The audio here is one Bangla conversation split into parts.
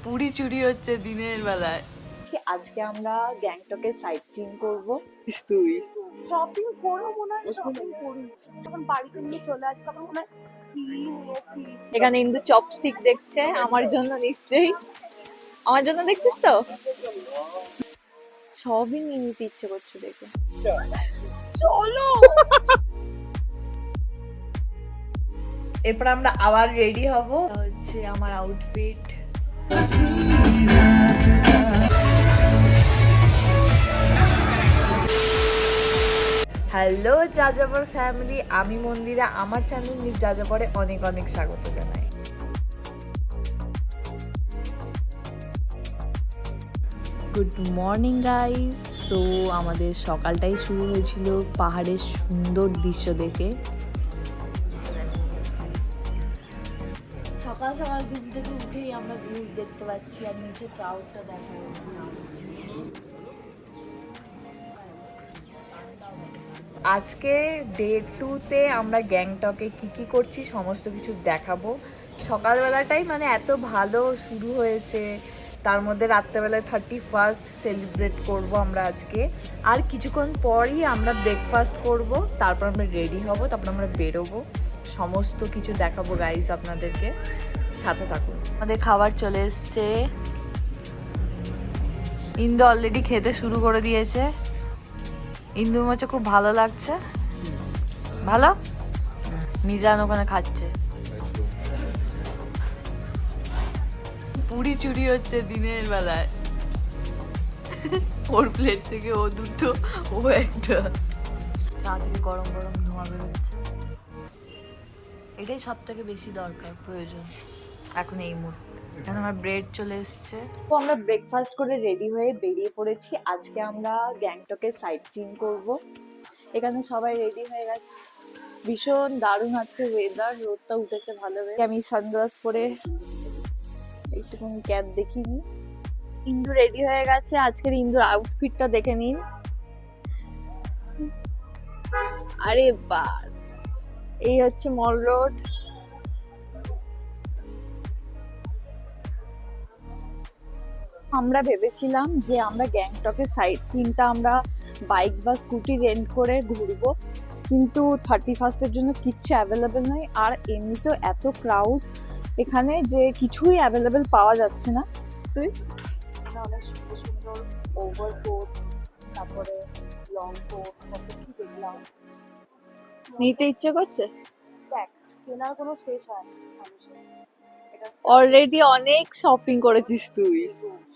পুরি চুরি হচ্ছে দিনের বেলায়। আজকে আমরা গ্যাংটকে সাইট সিইং করব। তুই শপিং করো মনে হয়, শপিং করি তখন বাড়িতে নিয়ে চলে আসি, তখন মনে হয় কি নিয়েছি। এখানে ইন্দু চপস্টিক দেখছে, আমার জন্য নিশ্চয়ই। আমার জন্য দেখছিস তো? সবই নিয়ে নিতে ইচ্ছে করছে দেখে। চলো এরপর আমরা আবার রেডি হব। হচ্ছে আমার আউটফিট। হ্যালো যাযাবর ফ্যামিলি, আমি মন্দিরা। আমার চ্যানেল মিস যাযাবরে অনেক অনেক স্বাগত জানাই। Good morning guys. সো আমাদের সকালটাই শুরু হয়েছিল পাহাড়ের সুন্দর দৃশ্য দেখে। সকাল সকাল ঘুম থেকে উঠেই আমরা ভিউজ দেখতে পাচ্ছি, আর নিচে ক্রাউডটা দেখা আজকে ডে 2তে আমরা গ্যাংটকে কি করছি সমস্ত কিছু দেখাবো। সকালবেলাটাই মানে এত ভালো শুরু হয়েছে, তার মধ্যে রাত্রেবেলায় 31st সেলিব্রেট করব আমরা আজকে। আর কিছুক্ষণ পরই আমরা ব্রেকফাস্ট করব, তারপর আমরা রেডি হব, তারপর আমরা বেরোবো। সমস্ত কিছু দেখাবো গাইজ আপনাদেরকে, সাথে থাকুন। আমাদের খাবার চলে এসছে। ইন্দু অলরেডি খেতে শুরু করে দিয়েছে। ইন্দুর মাছে খুব ভালো লাগছে। ভালো? মিজান ওখানে খাচ্ছে। পুরি চুরি হচ্ছে দিনের বেলায়। ওর প্লেট থেকে ও দুটো, ও একটা। চা থেকে গরম গরম ধোঁয়া বেরোচ্ছে। এটাই সব থেকে বেশি দরকার, প্রয়োজন এখন এই মুহূর্তে। এখানে আমার ব্রেড চলে এসছে। তো আমরা ব্রেকফাস্ট করে রেডি হয়ে বেরিয়ে পড়েছি। আজকে আমরা গ্যাংটকে সাইট সিইং করব। এখানে সবাই রেডি হয়ে গেছে। ভীষণ দারুণ আজকে ওয়েদার, রোদটা উঠেছে ভালো। আমি সানগ্লাস পরে একটুখানি ক্যাপ দেখিনি। ইন্দু রেডি হয়ে গেছে। আজকের ইন্দুর আউটফিটটা দেখে নিন। আরে বাস, এই হচ্ছে মল রোড। আমরা ভেবেছিলাম যে আমরা গ্যাংটকের সাইট সিনটা আমরা বাইক বা স্কুটি রেন্ট করে ঘুরবো, কিন্তু 31st জন্য কিচ্ছু অ্যাভেলেবেল নয়। আর এমনিতেও এত ক্রাউড এখানে যে কিছুই অ্যাভেলেবেল পাওয়া যাচ্ছে না। তুই অনেক সুন্দর সুন্দর ওভারকোটস, তারপরে লং কোট, কত কি দেখলাম। নিতে ইচ্ছে করছে। দেখ, কেনার কোনো শেষ হয় না মানুষের। অলরেডি অনেক শপিং করেছিস তুই।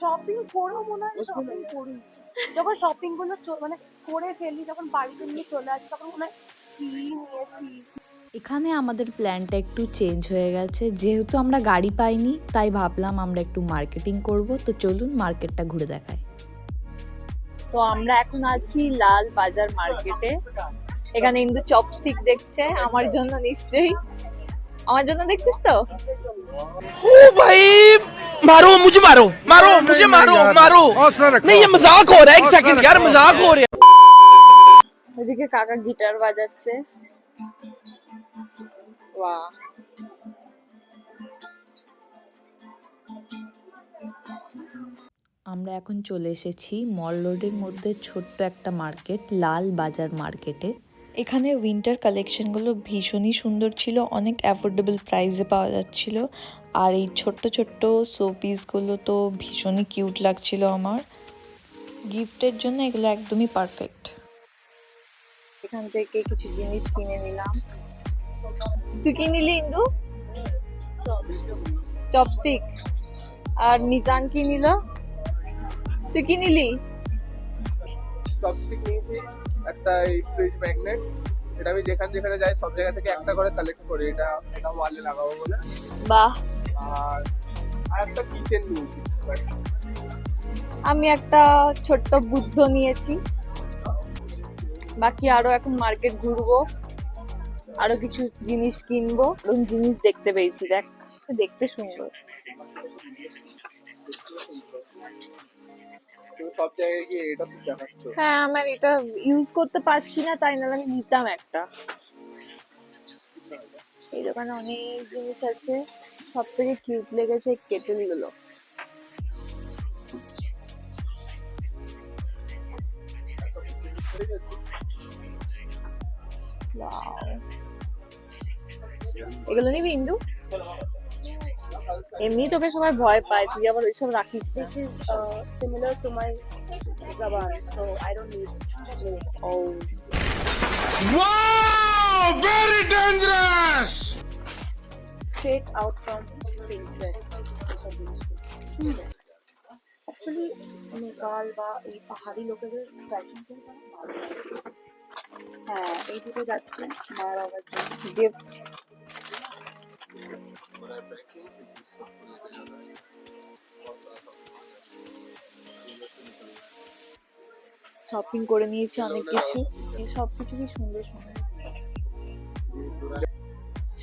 শপিং করো মনে হয়, শপিং করি যখন শপিং গুলো মানে করে ফেলি, যখন বাড়িতে নিয়ে চলে আসি, তখন মনে হয় কি নিয়েছি। এখানে আমাদের প্ল্যানটা একটু চেঞ্জ হয়ে গেছে। যেহেতু আমরা গাড়ি পাইনি, তাই ভাবলাম আমরা একটু মার্কেটিং করব। তো চলুন মার্কেটটা ঘুরে দেখাই। তো আমরা এখন আছি লাল বাজার মার্কেটে। এখানে ইন্দু চপস্টিক দেখছে, আমার জন্য নিশ্চয়ই। আমার জন্য দেখছিস তো? ओ भाई मारो मुझे, मारो मारो मुझे, मारो मारो। नहीं ये मजाक हो रहा है, एक सेकंड यार, मजाक हो रहा है। ওদিকে কাকা গিটার বাজাচ্ছে। বাহ, আমরা এখন চলে এসেছি মল রোডের মধ্যে ছোট্ট একটা মার্কেট, লাল বাজার মার্কেটে। এখানে উইন্টার কালেকশনগুলো ভীষণই সুন্দর ছিল, অনেক অ্যাফোর্ডেবল প্রাইসে পাওয়া যাচ্ছিল। আর এই ছোট্ট ছোট্ট শো পিসগুলো তো ভীষণই কিউট লাগছিল আমার। গিফটের জন্য এগুলো একদমই পারফেক্ট। এখান থেকে কিছু জিনিস কিনে নিলাম। তুই কি নিলি ইন্দু? চপস্টিক। আর মিজান কি নিল? তুই কি নিলি? চপস্টিক নিয়েছি, একটা এই ফ্রিজ ম্যাগনেট। এটা আমি যেখানে যেখানে যাই সব জায়গা থেকে একটা করে কালেক্ট করি, এটা ওয়ালে লাগাবো বলে। বাহ। আর একটা কিচেন নিয়েছি। আমি একটা ছোট্ট বুদ্ধ নিয়েছি। বাকি আরো এখন মার্কেট ঘুরবো, আরো কিছু জিনিস কিনবো। এরকম জিনিস দেখতে পেয়েছি, দেখ, দেখতে সুন্দর। সব জায়গায় গিয়ে এটা তো দেখাচ্ছ। হ্যাঁ, আমার এটা ইউজ করতে পারছি না, তাই না আমি নিতাম একটা। এই দোকানে অনেক জিনিস আছে। সব থেকে কিউট লেগেছে কেটেল গুলো। Wow. এগুলো নিবি ইন্দু? এমনি তোকে সবাই ভয় পায়, তুই আবার ওইসব রাখিস না। This is similar to my Zaban, so I don't need more. Oh. Wow, very dangerous. Straight out from Pinterest. সুন্দর। Actually, নেপাল বা এই পাহাড়ি লোকেদের ফ্যাশন সেন্স অনেক ভালো। হ্যাঁ, এই দুটো যাচ্ছে মা বাবার জন্য গিফট। শপিং করে নিয়েছি অনেক কিছু, এই সব কিছু কি সুন্দর সুন্দর,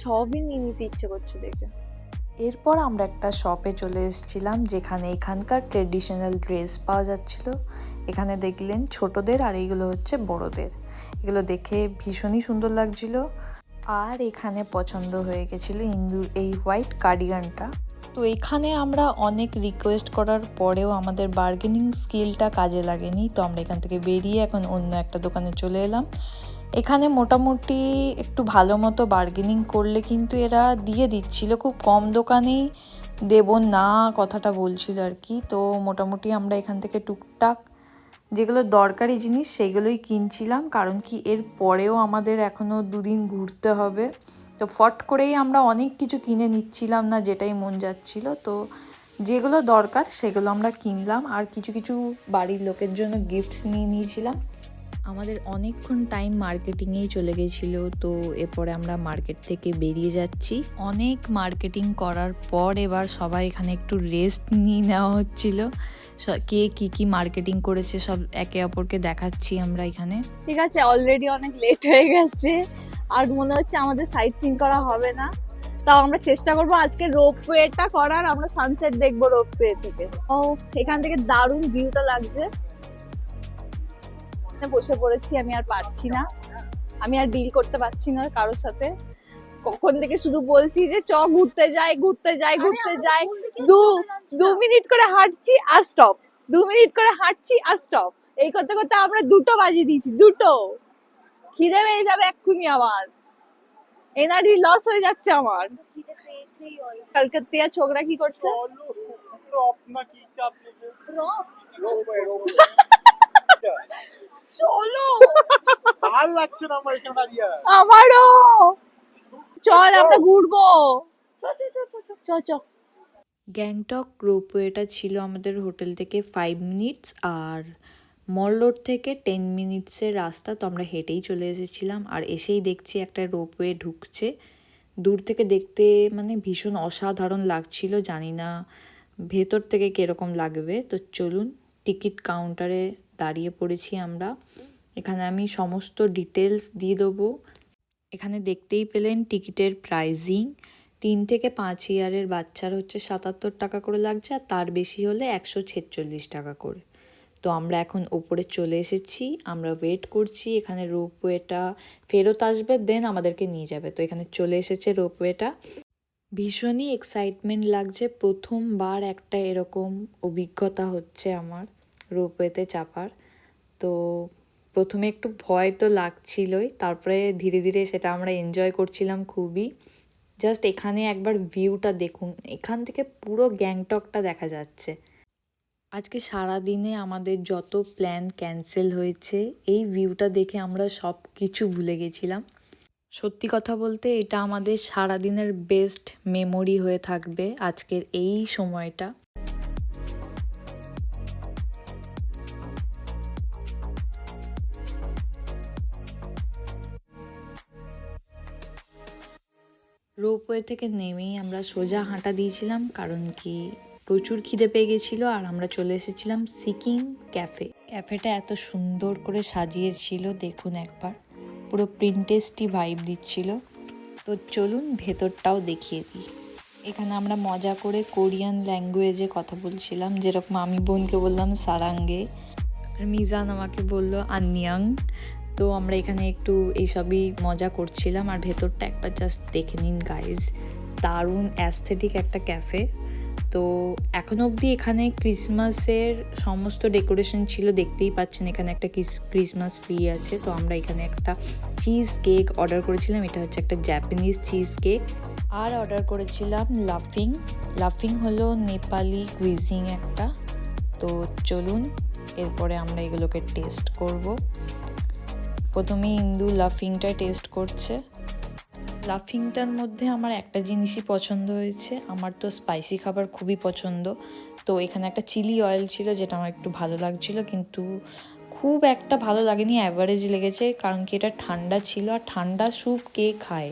সবই নিয়ে নিতে ইচ্ছে করছে দেখে। এরপর আমরা একটা শপে চলে এসেছিলাম যেখানে এখানকার ট্রেডিশনাল ড্রেস পাওয়া যাচ্ছিল। এখানে দেখলেন ছোটদের আর এইগুলো হচ্ছে বড়দের। এগুলো দেখে ভীষণই সুন্দর লাগছিল। আর এখানে পছন্দ হয়ে গেছিল ইন্দুর এই হোয়াইট কার্ডিগানটা। তো এখানে আমরা অনেক রিকোয়েস্ট করার পরেও আমাদের বার্গেনিং স্কিলটা কাজে লাগেনি। তো আমরা এখান থেকে বেরিয়ে এখন অন্য একটা দোকানে চলে এলাম। এখানে মোটামুটি একটু ভালো মতো বার্গেনিং করলে কিন্তু এরা দিয়ে দিচ্ছিল, খুব কম দোকানেই দেব না কথাটা বলছিল আর কি। তো মোটামুটি আমরা এখান থেকে টুকটাক যেগুলো দরকারি জিনিস সেগুলোই কিনছিলাম, কারণ কি এর পরেও আমাদের এখনও দুদিন ঘুরতে হবে। তো ফট করেই আমরা অনেক কিছু কিনে নিচ্ছিলাম না, যেটাই মন যাচ্ছিল। তো যেগুলো দরকার সেগুলো আমরা কিনলাম, আর কিছু কিছু বাড়ির লোকের জন্য গিফটস নিয়ে নিয়েছিলাম। আমাদের অনেকক্ষণ টাইম মার্কেটিংয়েই চলে গেছিলো। তো এরপরে আমরা মার্কেট থেকে বেরিয়ে যাচ্ছি। অনেক মার্কেটিং করার পর এবার সবাই এখানে একটু রেস্ট নিয়ে নেওয়া হচ্ছিল। কে কি মার্কেটিং করেছে সব একে অপরকে দেখাচ্ছি আমরা এখানে। ঠিক আছে, অলরেডি অনেক লেট হয়ে গেছে, আর মনে হচ্ছে আমাদের সাইট সিন করা হবে না। তাও আমরা চেষ্টা করবো আজকে রোপওয়েটা করার, আমরা সানসেট দেখবো রোপওয়ে থেকে। ও এখান থেকে দারুণ ভিউটা লাগছে। বসে পড়েছি, আমি আর পারছি না, আমি আর ডিল করতে পারছি না কারোর সাথে। কখন থেকে শুধু বলছি যে চ ঘুরতে যাই ঘুরতে যাই ঘুরতে যাই, 2 মিনিট করে হাঁটছি আর স্টপ, 2 মিনিট করে হাঁটছি আর স্টপ, এই করতে করতে আমরা 2টো বাজিয়ে দিয়েছি। 2টো খিদে পেয়ে যাবে এক্ষুনি, আমার এনার্জি লস হয়ে যাচ্ছে আমার। কলকাতিয়া ছোকরা কি করছে? চলো, ভাল লাগছে না আমার এখানে দাঁড়িয়ে। আমারও, চল আমরা ঘুরবো, চ চ। গ্যাংটক রোপওয়েটা ছিল আমাদের হোটেল থেকে 5 মিনিটস, আর মল রোড থেকে 10 মিনিটসের রাস্তা। তো আমরা হেঁটেই চলে এসেছিলাম, আর এসেই দেখছি একটা রোপওয়ে ঢুকছে। দূর থেকে দেখতে মানে ভীষণ অসাধারণ লাগছিল, জানি না ভেতর থেকে কীরকম লাগবে। তো চলুন, টিকিট কাউন্টারে দাঁড়িয়ে পড়েছি আমরা। এখানে আমি সমস্ত ডিটেলস দিয়ে দেবো। এখানে দেখতেই পেলেন টিকিটের প্রাইজিং। 3 থেকে 5 ইয়ারের বাচ্চার হচ্ছে 77 টাকা করে লাগছে, আর তার বেশি হলে 146 টাকা করে। তো আমরা এখন ওপরে চলে এসেছি, আমরা ওয়েট করছি। এখানে রোপওয়েটা ফেরত আসবে, দেন আমাদেরকে নিয়ে যাবে। তো এখানে চলে এসেছে রোপওয়েটা। ভীষণই এক্সাইটমেন্ট লাগছে, প্রথমবার একটা এরকম অভিজ্ঞতা হচ্ছে আমার রোপওয়েতে চাপার। তো প্রথমে একটু ভয় তো লাগছিলই, তারপরে ধীরে ধীরে সেটা আমরা এনজয় করছিলাম খুবই। জাস্ট এখানে একবার ভিউটা দেখুন, এখান থেকে পুরো গ্যাংটকটা দেখা যাচ্ছে। আজকে সারা দিনে আমাদের যত প্ল্যান ক্যান্সেল হয়েছে, এই ভিউটা দেখে আমরা সব কিছু ভুলে গেছিলাম। সত্যি কথা বলতে এটা আমাদের সারাদিনের বেস্ট মেমোরি হয়ে থাকবে আজকের এই সময়টা। রোপওয়ে থেকে নেমেই আমরা সোজা হাঁটা দিয়েছিলাম, কারণ কি প্রচুর খিদে পেয়ে গেছিলো। আর আমরা চলে এসেছিলাম সিকিম ক্যাফে। ক্যাফেটা এত সুন্দর করে সাজিয়েছিল, দেখুন একবার, পুরো প্রিন্টেস্টি ভাইব দিচ্ছিল। তো চলুন ভেতরটাও দেখিয়ে দিই। এখানে আমরা মজা করে কোরিয়ান ল্যাঙ্গুয়েজে কথা বলছিলাম, যেরকম আমি বোনকে বললাম সারাঙ্গে, আর মিজান আমাকে বললো আন্নিয়াং। তো আমরা এখানে একটু এইসবই মজা করছিলাম। আর ভেতরটা একবার জাস্ট দেখে নিন গাইজ, দারুণ অ্যাস্থেটিক একটা ক্যাফে। তো এখন অবধি এখানে ক্রিসমাসের সমস্ত ডেকোরেশন ছিল, দেখতেই পাচ্ছেন এখানে একটা ক্রিসমাস ট্রি আছে। তো আমরা এখানে একটা চিজ কেক অর্ডার করেছিলাম, এটা হচ্ছে একটা জাপানিজ চিজ কেক। আর অর্ডার করেছিলাম লাফিং। লাফিং হলো নেপালি কুইজিং একটা। তো চলুন এরপরে আমরা এগুলোকে টেস্ট করব। প্রথমে ইন্দু লাফিংটা টেস্ট করছে। লাফিংটার মধ্যে আমার একটা জিনিসই পছন্দ হয়েছে, আমার তো স্পাইসি খাবার খুবই পছন্দ। তো এখানে একটা চিলি অয়েল ছিল যেটা আমার একটু ভালো লাগছিল, কিন্তু খুব একটা ভালো লাগেনি, অ্যাভারেজ লেগেছে। কারণ কি এটা ঠান্ডা ছিল, আর ঠান্ডা স্যুপ কে খায়,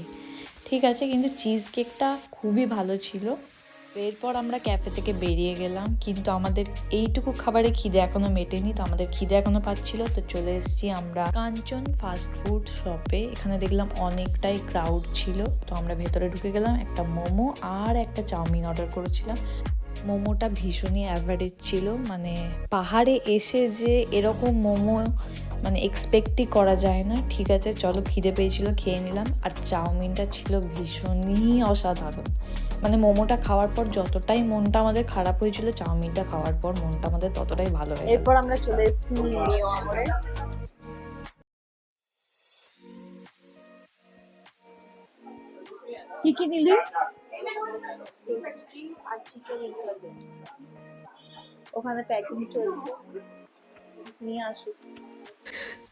ঠিক আছে, কিন্তু চিজ কেকটা খুবই ভালো ছিল। তো এরপর আমরা ক্যাফে থেকে বেরিয়ে গেলাম, কিন্তু আমাদের এইটুকু খাবারে খিদে এখনো মেটেনি। তো আমাদের খিদে এখনো পাচ্ছিল। তো চলে এসেছি আমরা কাঞ্চন ফাস্ট ফুড শপে। এখানে দেখলাম অনেকটাই ক্রাউড ছিল। তো আমরা ভেতরে ঢুকে গেলাম, একটা মোমো আর একটা চাউমিন অর্ডার করেছিলাম। মোমোটা ভীষণই অ্যাভারেজ ছিল, মানে পাহাড়ে এসে যে এরকম মোমো মানে এক্সপেক্টই করা যায় না। ঠিক আছে চলো, খিদে পেয়েছিল, খেয়ে নিলাম। আর চাউমিনটা ছিল ভীষণই অসাধারণ, মানে মোমোটা খাওয়ার পর যতটাই মনটা আমাদের খারাপ হয়েছিল, চাউমিনটা খাওয়ার পর মনটা আমাদের ততটাই ভালো হয়ে গেল। এরপর আমরা চলে এসেছি মিও আমরে। কি কি নিলি? পেস্ট্রি আর চিকেন ইনক্লুডেড। ওখানে প্যাকিং চলছে, নিয়ে আসুক।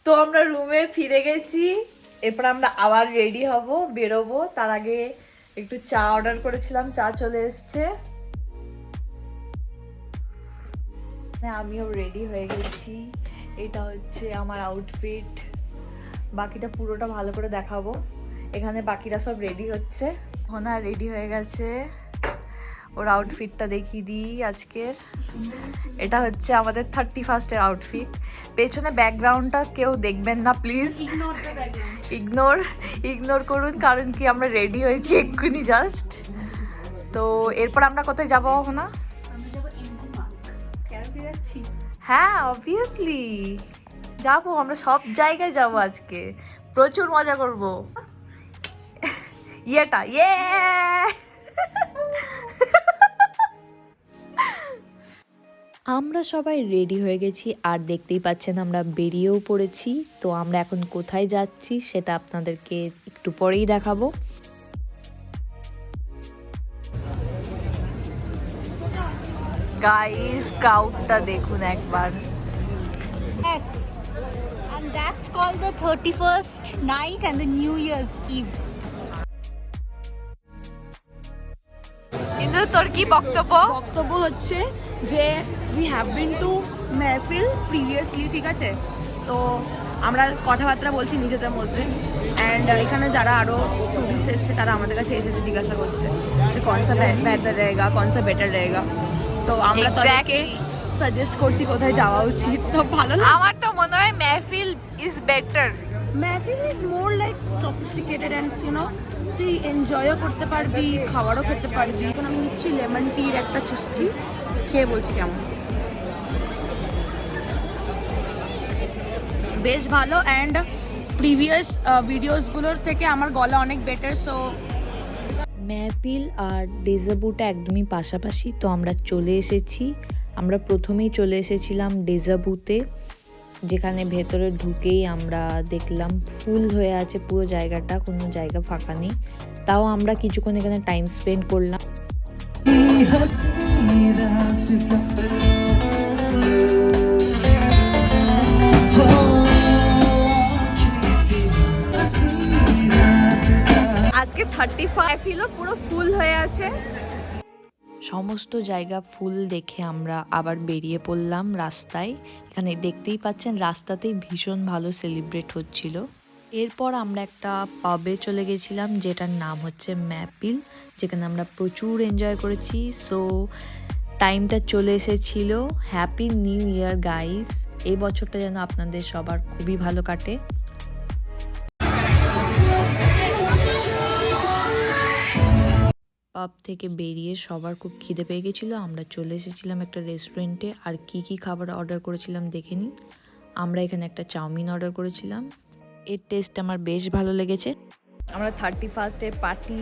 তো আমরা রুমে ফিরে গেছি, এরপর আমরা আবার রেডি হব, বেরোবো। তার আগে একটু চা অর্ডার করেছিলাম, চা চলে এসছে। আমিও রেডি হয়ে গেছি, এটা হচ্ছে আমার আউটফিট। বাকিটা পুরোটা ভালো করে দেখাবো। এখানে বাকিরা সব রেডি হচ্ছে। হোনা রেডি হয়ে গেছে, ওর আউটফিটটা দেখিয়ে দিই আজকের। এটা হচ্ছে আমাদের 31st-এর আউটফিট। পেছনে ব্যাকগ্রাউন্ডটা কেউ দেখবেন না প্লিজ, ইগনোর করুন, কারণ কি আমরা রেডি হয়েছি এক্ষুনি জাস্ট। তো এরপর আমরা কোথায় যাবো না? হ্যাঁ অবভিয়াসলি যাবো, আমরা সব জায়গায় যাবো আজকে, প্রচুর মজা করবো। ইয়ে আমরা সবাই রেডি হয়ে গেছি, আর দেখতেই পাচ্ছেন আমরা বেরিয়েও পড়েছি। তো আমরা এখন কোথায় যাচ্ছি সেটা আপনাদেরকে একটু পরেই দেখাবো। গাইস ক্রাউডটা দেখুন একবার। Yes, and that's called the 31st night and the New Year's Eve. কিন্তু তোর কি বক্তব্য? বক্তব্য হচ্ছে যে we have been to Mehfil previously, ঠিক আছে? তো আমরা কথাবার্তা বলছি নিজেদের মধ্যে, অ্যান্ড এখানে যারা আরও টুরিস্ট এসছে তারা আমাদের কাছে এসেছে জিজ্ঞাসা করছে যে কনসা বেহতর रहेगा, কনসা বেটার रहेगा। তো আমরা তাদেরকে সাজেস্ট করছি কোথায় যাওয়া উচিত। তো ভালো না, আমার তো মনে হয় Mehfil is better. Mehfil is more like sophisticated and you know তুই এনজয়ও করতে পারবি, খাবারও খেতে পারবি। এখন আমি নিচ্ছি লেমন টির একটা চুস্কি, খেয়ে বলছি কেমন। বেশ ভালো, অ্যান্ড প্রিভিয়াস ভিডিওসগুলোর থেকে আমার গলা অনেক বেটার। সো মেহফিল আর ডেজাবুটা একদমই পাশাপাশি। তো আমরা চলে এসেছি, আমরা প্রথমেই চলে এসেছিলাম ডেজাবুতে, যেখানে ভেতরে ঢুকেই আমরা দেখলাম ফুল হয়ে আছে পুরো জায়গাটা, কোনো জায়গা ফাঁকা নেই। তাও আমরা কিছুক্ষণ এখানে টাইম স্পেন্ড করলাম। আজকে 35 ফিলও পুরো ফুল হয়ে আছে। সমস্ত জায়গা ফুল দেখে আমরা আবার বেরিয়ে পড়লাম রাস্তায়। এখানে দেখতেই পাচ্ছেন রাস্তাতেই ভীষণ ভালো সেলিব্রেট হচ্ছিল। এরপর আমরা একটা পাবে চলে গেছিলাম যেটার নাম হচ্ছে ম্যাপিল, যেখানে আমরা প্রচুর এনজয় করেছি। সো টাইমটা চলে এসেছিল হ্যাপি নিউ ইয়ার গাইস। এই বছরটা যেন আপনাদের সবার খুবই ভালো কাটে। পাব থেকে বেরিয়ে সবার খুব খিদে পেয়ে গেছিলো। আমরা চলে এসেছিলাম একটা রেস্টুরেন্টে, আর কি কি খাবার অর্ডার করেছিলাম দেখে নিন। আমরা এখানে একটা চাউমিন অর্ডার করেছিলাম, এর টেস্ট আমার বেশ ভালো লেগেছে। আমরা 31st-এর পার্টি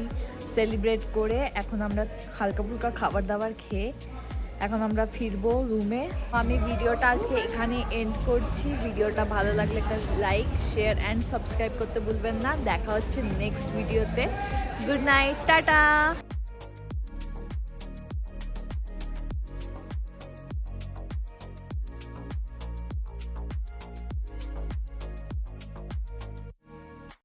সেলিব্রেট করে এখন আমরা হালকা ফুলকা খাবার দাবার খেয়ে এখন আমরা ফিরবো রুমে। আমি ভিডিওটা আজকে এখানে এন্ড করছি। ভিডিওটা ভালো লাগলে একটা লাইক, শেয়ার অ্যান্ড সাবস্ক্রাইব করতে ভুলবেন না। দেখা হচ্ছে নেক্সট ভিডিওতে। Good night, tata.